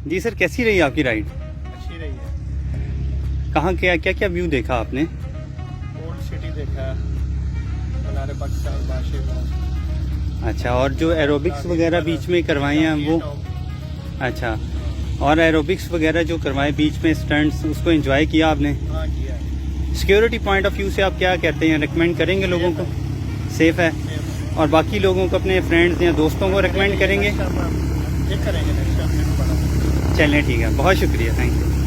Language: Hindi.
जी सर, कैसी रही आपकी राइड? अच्छी रही है। कहाँ क्या क्या क्या व्यू देखा आपने? ओल्ड सिटी देखा, मीनार पाकिस्तान, बादशाह। अच्छा, और जो एरोबिक्स वगैरह बीच में करवाए हैं वो? अच्छा, और एरोबिक्स वगैरह जो करवाए बीच में स्टंट्स, उसको एंजॉय किया आपने? हाँ किया है। सिक्योरिटी पॉइंट ऑफ व्यू से आप क्या कहते हैं, रेकमेंड करेंगे लोगों को? सेफ है। और बाकी लोगों को, अपने फ्रेंड्स या दोस्तों को रेकमेंड करेंगे? ये करेंगे नेक्स्ट टाइम। चलें, ठीक है, बहुत शुक्रिया, थैंक यू।